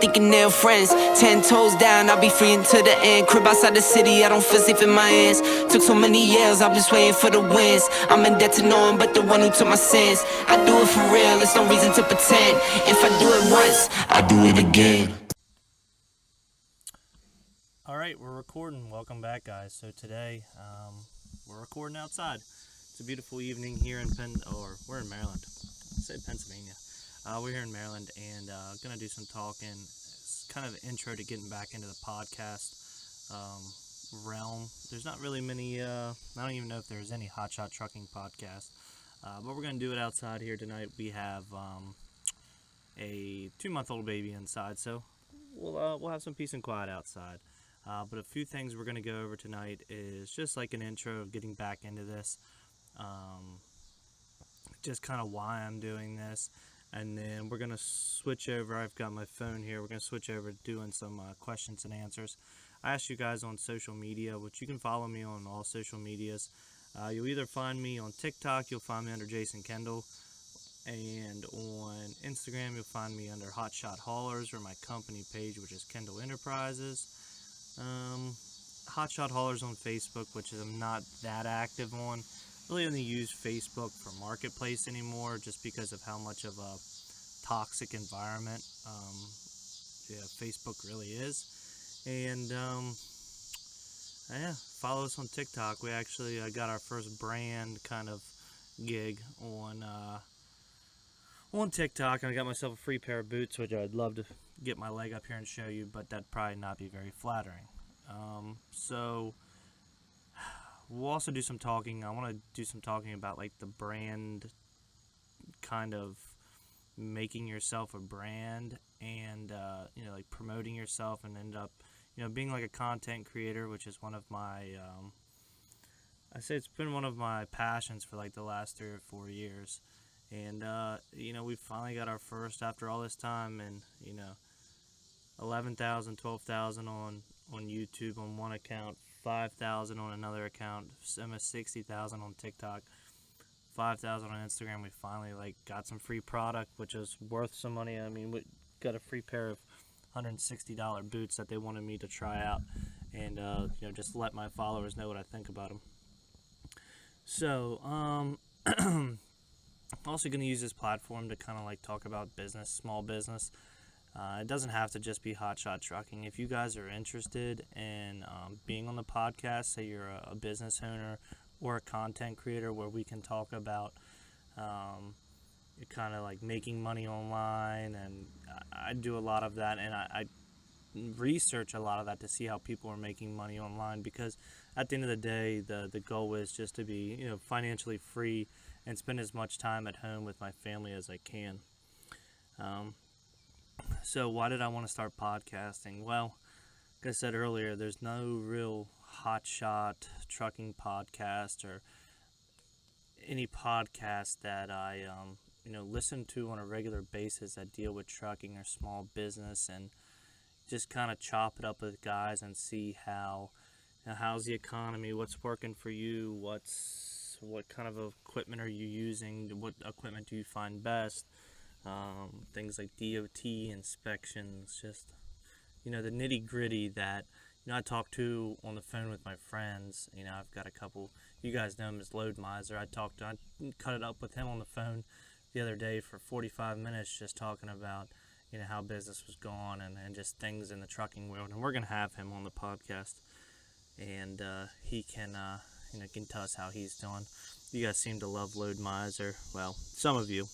thinking they're friends. 10 toes down, I'll be free until the end. Crib outside the city, I don't feel safe in my hands. Took so many years, I'm just waiting for the wins. I'm in debt to no one but the one who took my sins. I do it for real, there's no reason to pretend. If I do it once, I do it again. Alright, we're recording. Welcome back, guys. So today, we're recording outside. It's a beautiful evening here in we're in Maryland. I said Pennsylvania. We're here in Maryland and gonna do some talking. It's kind of an intro to getting back into the podcast realm. There's not really many, I don't even know if there's any Hotshot trucking podcast, but we're gonna do it outside here tonight. We have a 2-month-old baby inside, so we'll have some peace and quiet outside. But a few things we're going to go over tonight is just like an intro of getting back into this, just kind of why I'm doing this, and then we're going to switch over. I've got my phone here. We're going to switch over to doing some questions and answers. I asked you guys on social media, which you can follow me on all social medias. You'll either find me on TikTok, you'll find me under Jason Kendall, and on Instagram you'll find me under Hotshot Haulers, or my company page, which is Kendall Enterprises. Hotshot Haulers on Facebook, which I'm not that active on. Really only use Facebook for marketplace anymore, just because of how much of a toxic environment Facebook really is. And follow us on TikTok. We actually got our first brand kind of gig on TikTok, and I got myself a free pair of boots, which I'd love to get my leg up here and show you, but that'd probably not be very flattering. So we'll also do some talking. I want to do some talking about like the brand, kind of making yourself a brand, and like promoting yourself, and end up being like a content creator, which is one of my I say it's been one of my passions for like the last 3 or 4 years. And we finally got our first, after all this time, and 11,000, 12,000 on YouTube on one account, 5,000 on another account, almost 60,000 on TikTok, 5,000 on Instagram. We finally got some free product, which is worth some money. I mean, we got a free pair of $160 boots that they wanted me to try out, and just let my followers know what I think about them. So I'm also going to use this platform to kind of talk about business, small business. It doesn't have to just be Hotshot Trucking. If you guys are interested in being on the podcast, say you're a business owner or a content creator, where we can talk about kind of making money online, and I do a lot of that, and I research a lot of that to see how people are making money online, because at the end of the day, the goal is just to be financially free and spend as much time at home with my family as I can. So why did I want to start podcasting? Well, like I said earlier, there's no real Hotshot trucking podcast or any podcast that I listen to on a regular basis that deal with trucking or small business, and just kind of chop it up with guys and see how's the economy, what's working for you, what kind of equipment are you using, what equipment do you find best, things like DOT inspections, just the nitty gritty that I talk to on the phone with my friends. I've got a couple, you guys know him as Load Miser. I cut it up with him on the phone the other day for 45 minutes, just talking about how business was going, and just things in the trucking world. And we're gonna have him on the podcast, and he can can tell us how he's doing. You guys seem to love Load Miser. Well, some of you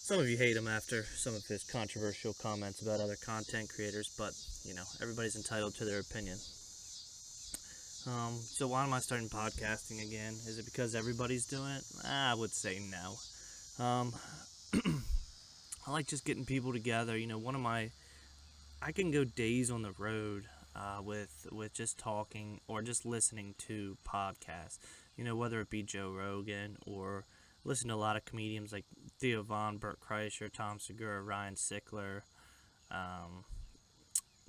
hate him after some of his controversial comments about other content creators, but everybody's entitled to their opinion. So why am I starting podcasting again? Is it because everybody's doing it? I would say no. I like just getting people together. I can go days on the road with just talking or just listening to podcasts. Whether it be Joe Rogan, or listen to a lot of comedians like Theo Von, Bert Kreischer, Tom Segura, Ryan Sickler,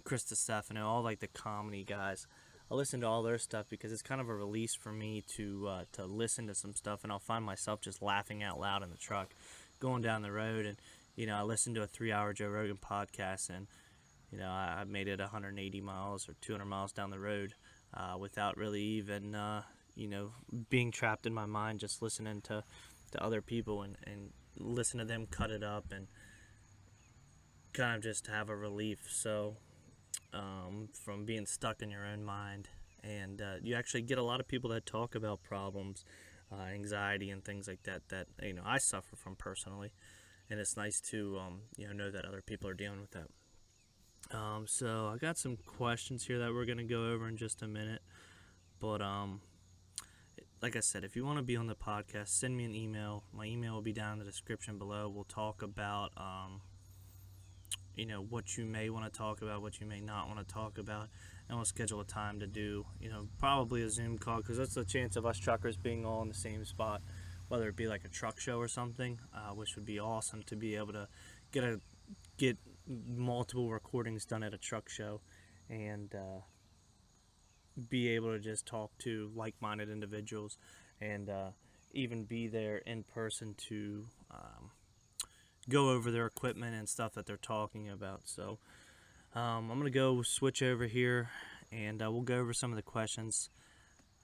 Chris Stefano, all the comedy guys. I listen to all their stuff because it's kind of a release for me to listen to some stuff, and I'll find myself just laughing out loud in the truck, going down the road. And I listened to a 3-hour Joe Rogan podcast, and I made it 180 miles or 200 miles down the road without really even being trapped in my mind, just listening to other people and listen to them cut it up and kind of just have a relief. So from being stuck in your own mind, and you actually get a lot of people that talk about problems, anxiety and things like that I suffer from personally, and it's nice to know that other people are dealing with that. So I got some questions here that we're gonna go over in just a minute, but like I said, if you want to be on the podcast, send me an email. My email will be down in the description below. We'll talk about what you may want to talk about, what you may not want to talk about, and we'll schedule a time to do probably a Zoom call, because that's the chance of us truckers being all in the same spot, whether it be like a truck show or something, which would be awesome to be able to get multiple recordings done at a truck show, and be able to just talk to like-minded individuals, and even be there in person to go over their equipment and stuff that they're talking about. So I'm going to go switch over here, and we'll go over some of the questions.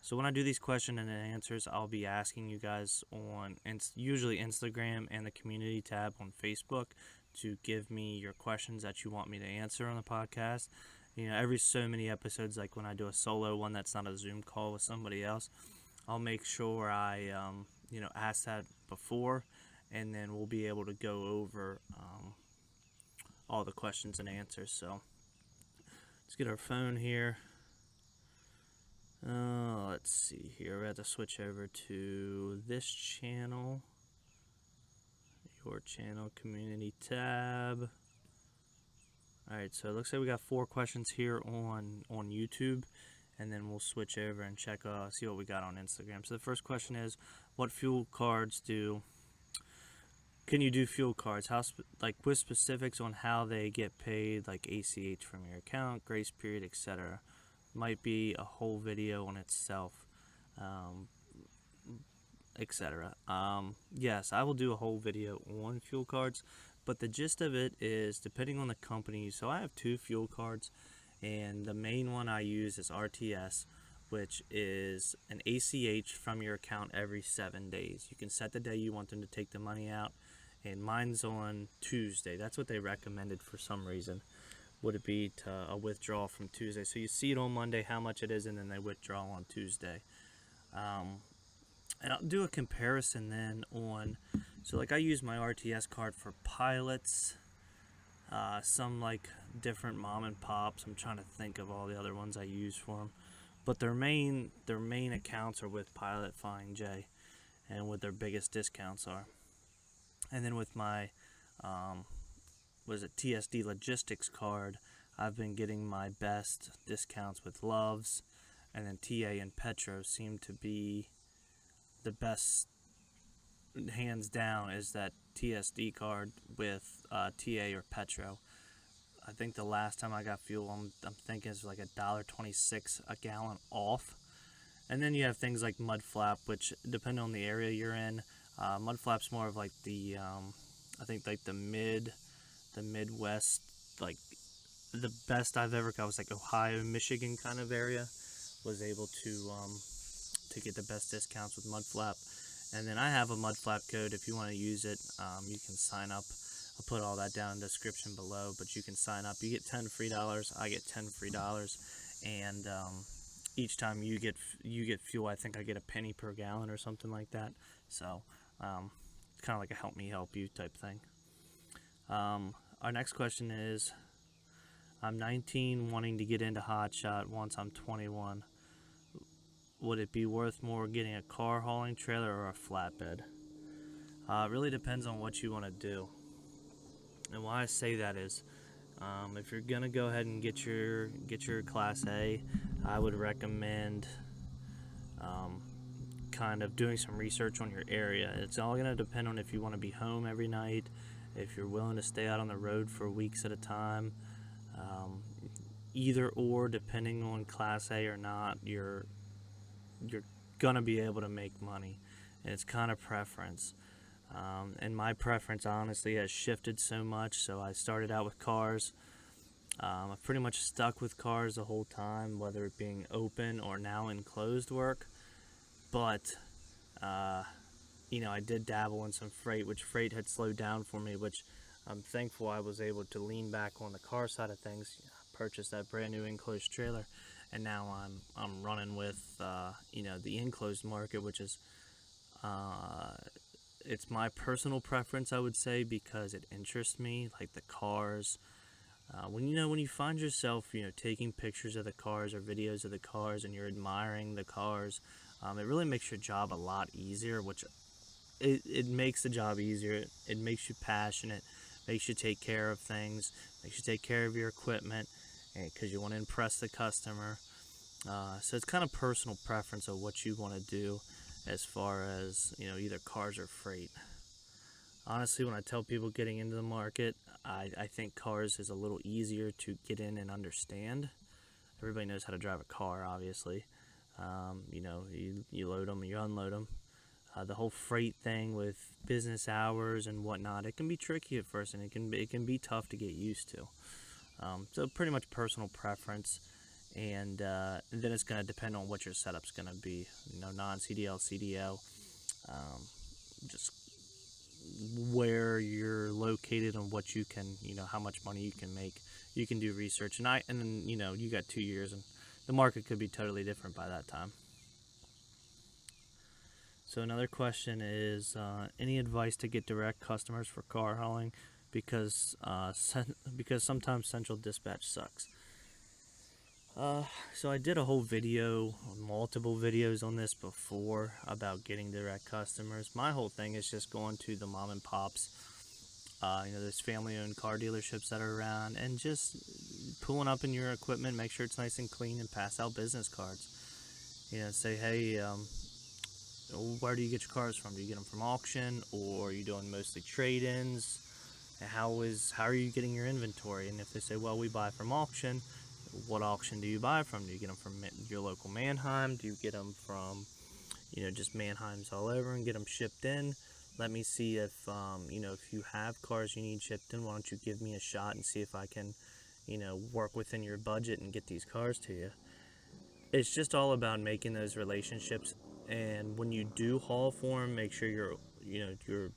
So when I do these question and answers, I'll be asking you guys on usually Instagram and the community tab on Facebook to give me your questions that you want me to answer on the podcast. Every so many episodes, like when I do a solo one that's not a Zoom call with somebody else, I'll make sure I ask that before, and then we'll be able to go over all the questions and answers. So let's get our phone here. Let's see here. We have to switch over to this channel, your channel, community tab. Alright, so it looks like we got 4 questions here on YouTube, and then we'll switch over and check, see what we got on Instagram. So the first question is, what fuel cards can you do fuel cards? With specifics on how they get paid, like ACH from your account, grace period, etc. Might be a whole video on itself, etc. Yes, I will do a whole video on fuel cards, but the gist of it is depending on the company. So I have 2 fuel cards, and the main one I use is RTS, which is an ACH from your account every 7 days. You can set the day you want them to take the money out, and mine's on Tuesday. That's what they recommended for some reason. Would it be to a withdrawal from Tuesday? So you see it on Monday how much it is, and then they withdraw on Tuesday. And I'll do a comparison then on, so like I use my RTS card for pilots, some like different mom and pops. I'm trying to think of all the other ones I use for them, but their main accounts are with Pilot, Flying J, and what their biggest discounts are. And then with my TSD Logistics card, I've been getting my best discounts with Loves, and then TA and Petro seem to be the best, hands down, is that TSD card with TA or Petro. I think the last time I got fuel, I'm thinking it's like $1.26 a gallon off. And then you have things like Mudflap, which depending on the area you're in, Mudflap's more of like the I think like the Midwest, like the best I've ever got was like Ohio, Michigan kind of area, was able to get the best discounts with Mudflap. And then I have a Mudflap code. If you want to use it, you can sign up. I'll put all that down in the description below, but you can sign up. You get $10 free. I get $10 free, and each time you get fuel, I think I get a penny per gallon or something like that. So it's kind of like a help me help you type thing. Our next question is, I'm 19, wanting to get into Hotshot once I'm 21. Would it be worth more getting a car hauling trailer or a flatbed? It really depends on what you want to do. And why I say that is, if you're gonna go ahead and get your Class A, I would recommend kind of doing some research on your area. It's all gonna depend on if you want to be home every night, if you're willing to stay out on the road for weeks at a time. Either or, depending on Class A or not, you're gonna be able to make money, and it's kind of preference. And my preference honestly has shifted so much. So I started out with cars. I've pretty much stuck with cars the whole time, whether it being open or now enclosed work. But I did dabble in some freight, which freight had slowed down for me, which I'm thankful I was able to lean back on the car side of things, purchase that brand new enclosed trailer, and now I'm running with the enclosed market, which is it's my personal preference, I would say, because it interests me, like the cars. When you find yourself taking pictures of the cars or videos of the cars and you're admiring the cars, it really makes your job a lot easier, which it makes the job easier. It makes you passionate, makes you take care of things, makes you take care of your equipment, because you want to impress the customer. So it's kind of personal preference of what you want to do as far as either cars or freight. Honestly, when I tell people getting into the market, I think cars is a little easier to get in and understand. Everybody knows how to drive a car, obviously. You load them, you unload them. The whole freight thing with business hours and whatnot, it can be tricky at first, and it can be tough to get used to. So pretty much personal preference, and then it's going to depend on what your setup's going to be. Non-CDL, CDL, just where you're located and what you can, how much money you can make. You can do research, and then you got 2 years, and the market could be totally different by that time. So another question is, any advice to get direct customers for car hauling, because sometimes central dispatch sucks. So I did a whole video, multiple videos on this before about getting direct customers. My whole thing is just going to the mom and pops, those family-owned car dealerships that are around, and just pulling up in your equipment, make sure it's nice and clean, and pass out business cards. Say, hey, where do you get your cars from? Do you get them from auction, or are you doing mostly trade-ins? How are you getting your inventory? And if they say, well, we buy from auction, what auction do you buy from? Do you get them from your local Manheim? Do you get them from, just Manheims all over and get them shipped in? Let me see if you have cars you need shipped in, why don't you give me a shot and see if I can, work within your budget and get these cars to you. It's just all about making those relationships, and when you do haul for them, make sure you're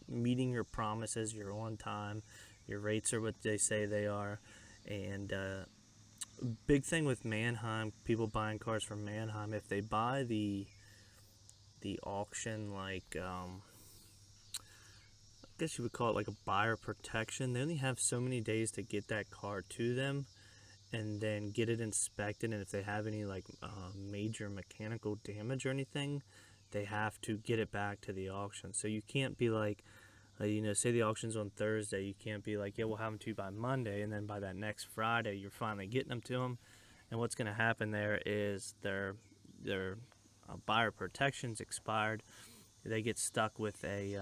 meeting your promises, you're on time, your rates are what they say they are, and big thing with Manheim, people buying cars from Manheim, if they buy the auction, like I guess you would call it like a buyer protection, they only have so many days to get that car to them and then get it inspected, and if they have any major mechanical damage or anything, they have to get it back to the auction. So you can't be like, say the auction's on Thursday, you can't be like, yeah, we'll have them to you by Monday, and then by that next Friday, you're finally getting them to them. And what's going to happen there is their buyer protection's expired. They get stuck with a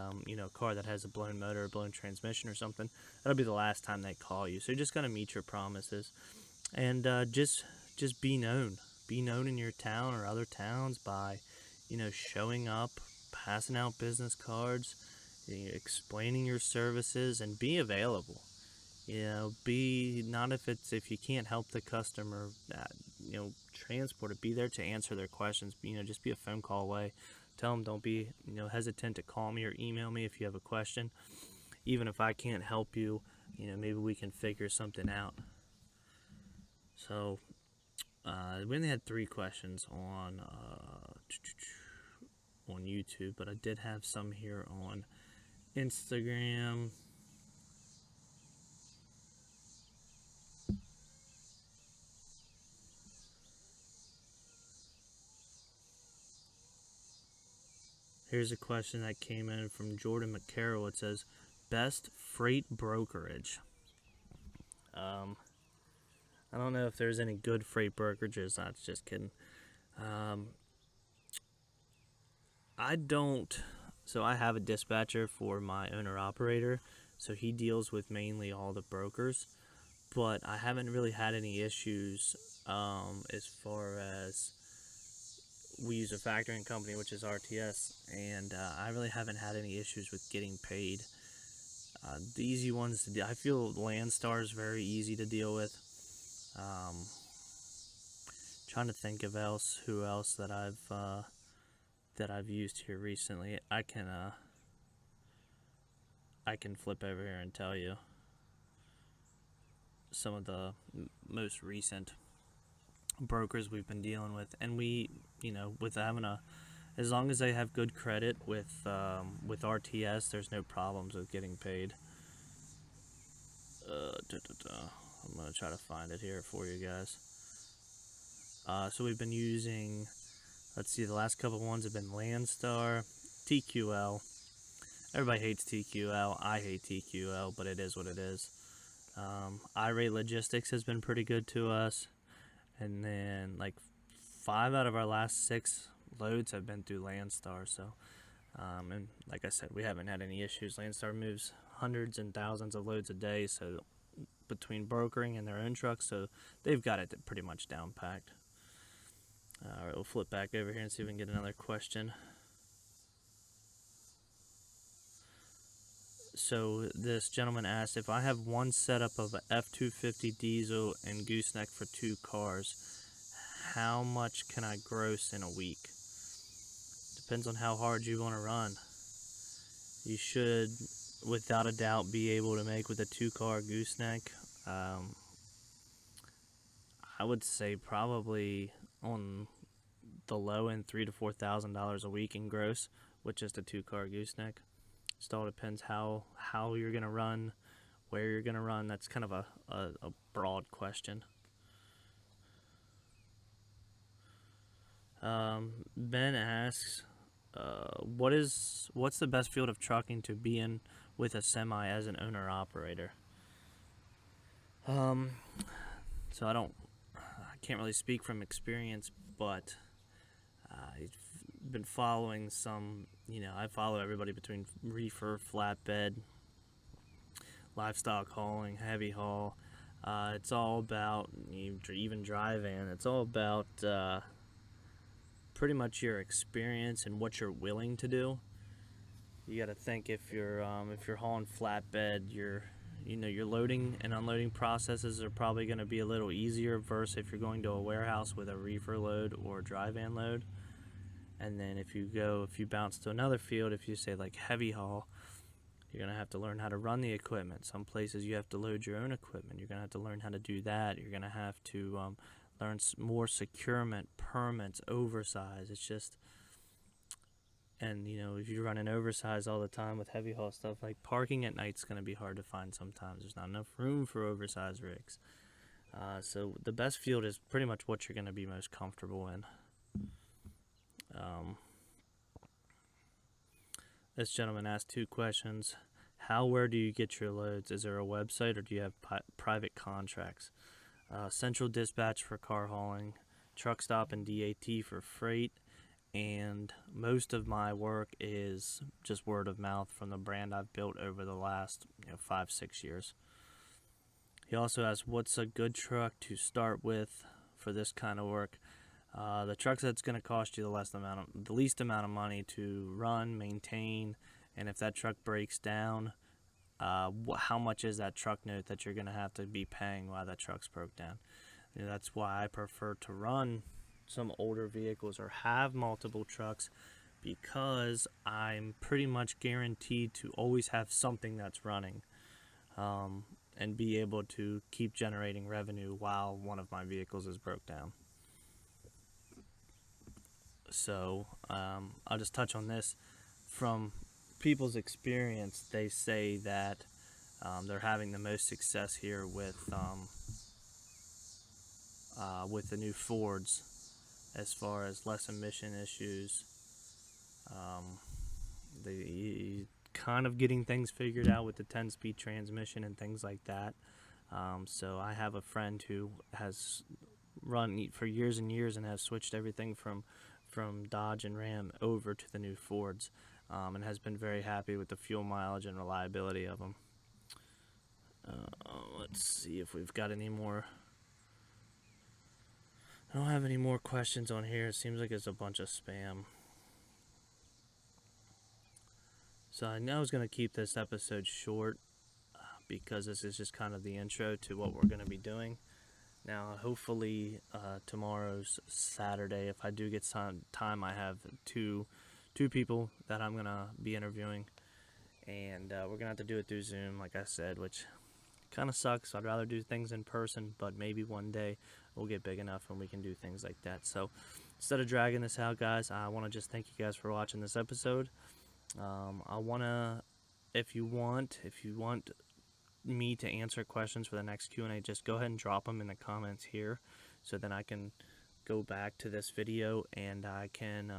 car that has a blown motor or blown transmission or something. That'll be the last time they call you. So you're just going to meet your promises, and just be known. Be known in your town or other towns by, showing up, passing out business cards, explaining your services, and be available. Be not if you can't help the customer, transport it. Be there to answer their questions. Just be a phone call away. Tell them don't be hesitant to call me or email me if you have a question. Even if I can't help you, maybe we can figure something out. So we only had 3 questions on YouTube, but I did have some here on Instagram. Here's a question that came in from Jordan McCarroll. It says, best freight brokerage. I don't know if there's any good freight brokerages. That's just kidding. I don't. So I have a dispatcher for my owner-operator, so he deals with mainly all the brokers, but I haven't really had any issues as far as we use a factoring company, which is RTS, and I really haven't had any issues with getting paid. The easy ones to deal. I feel Landstar is very easy to deal with. Trying to think of who else that I've used here recently. I can flip over here and tell you some of the most recent brokers we've been dealing with, and we, with having as long as they have good credit with RTS, there's no problems with getting paid. I'm gonna try to find it here for you guys. So we've been using, let's see, the last couple ones have been Landstar, TQL. Everybody hates TQL. I hate TQL, but it is what it is. iRate Logistics has been pretty good to us. And then, like, 5 out of our last 6 loads have been through Landstar. So, and like I said, we haven't had any issues. Landstar moves hundreds and thousands of loads a day, so between brokering and their own trucks, so they've got it pretty much down packed. All right, we'll flip back over here and see if we can get another question. So this gentleman asked, if I have one setup of a F-250 diesel and gooseneck for 2 cars, how much can I gross in a week? Depends on how hard you want to run. You should, without a doubt, be able to make with a 2-car gooseneck. I would say probably on the low end $3,000 to $4,000 a week in gross with just a 2-car gooseneck. It all depends how you're gonna run, where you're gonna run. That's kind of a broad question. Ben asks, what's the best field of trucking to be in with a semi as an owner operator? So I can't really speak from experience, but I've been following some, I follow everybody between reefer, flatbed, livestock hauling, heavy haul. It's all about, even dry van, it's all about pretty much your experience and what you're willing to do. You got to think if you're hauling flatbed, your loading and unloading processes are probably going to be a little easier versus if you're going to a warehouse with a reefer load or a dry van load. And then if you bounce to another field, if you say like heavy haul, you're going to have to learn how to run the equipment. Some places you have to load your own equipment. You're going to have to learn how to do that. You're going to have to learn more securement, permits, oversize. It's just, and if you're running oversize all the time with heavy haul stuff, like parking at night's going to be hard to find sometimes. There's not enough room for oversized rigs. So the best field is pretty much what you're going to be most comfortable in. This gentleman asked 2 questions. Where do you get your loads? Is there a website or do you have private contracts? Central Dispatch for car hauling, Truck Stop and DAT for freight, and most of my work is just word of mouth from the brand I've built over the last 5-6 years. He also asked, what's a good truck to start with for this kind of work? The truck that's going to cost you the least amount of money to run, maintain, and if that truck breaks down, how much is that truck note that you're going to have to be paying while that truck's broke down? That's why I prefer to run some older vehicles or have multiple trucks, because I'm pretty much guaranteed to always have something that's running, and be able to keep generating revenue while one of my vehicles is broke down. So I'll just touch on this. From people's experience, they say that they're having the most success here with the new Fords, as far as less emission issues. They kind of getting things figured out with the 10-speed transmission and things like that. So I have a friend who has run for years and years and has switched everything from Dodge and Ram over to the new Fords, and has been very happy with the fuel mileage and reliability of them. Let's see if we've got any more. I don't have any more questions on here. It seems like it's a bunch of spam. So I know I was going to keep this episode short because this is just kind of the intro to what we're going to be doing. Now, hopefully, tomorrow's Saturday. If I do get some time, I have two people that I'm going to be interviewing. And we're going to have to do it through Zoom, like I said, which kind of sucks. I'd rather do things in person, but maybe one day we'll get big enough and we can do things like that. So instead of dragging this out, guys, I want to just thank you guys for watching this episode. I want to, if you want me to answer questions for the next Q&A, just go ahead and drop them in the comments here, so then I can go back to this video and I can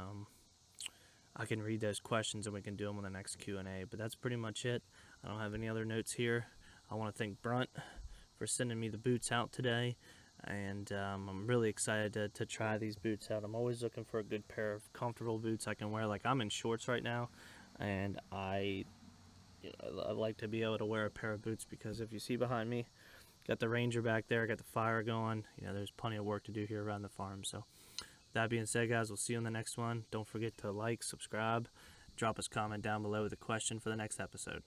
read those questions and we can do them on the next Q&A. But that's pretty much it. I don't have any other notes here. I want to thank Brunt for sending me the boots out today, and I'm really excited to try these boots out. I'm always looking for a good pair of comfortable boots I can wear. Like, I'm in shorts right now, and I like to be able to wear a pair of boots because if you see behind me, got the Ranger back there, got the fire going. There's plenty of work to do here around the farm. So that being said, guys, we'll see you on the next one. Don't forget to like, subscribe, drop us a comment down below with a question for the next episode.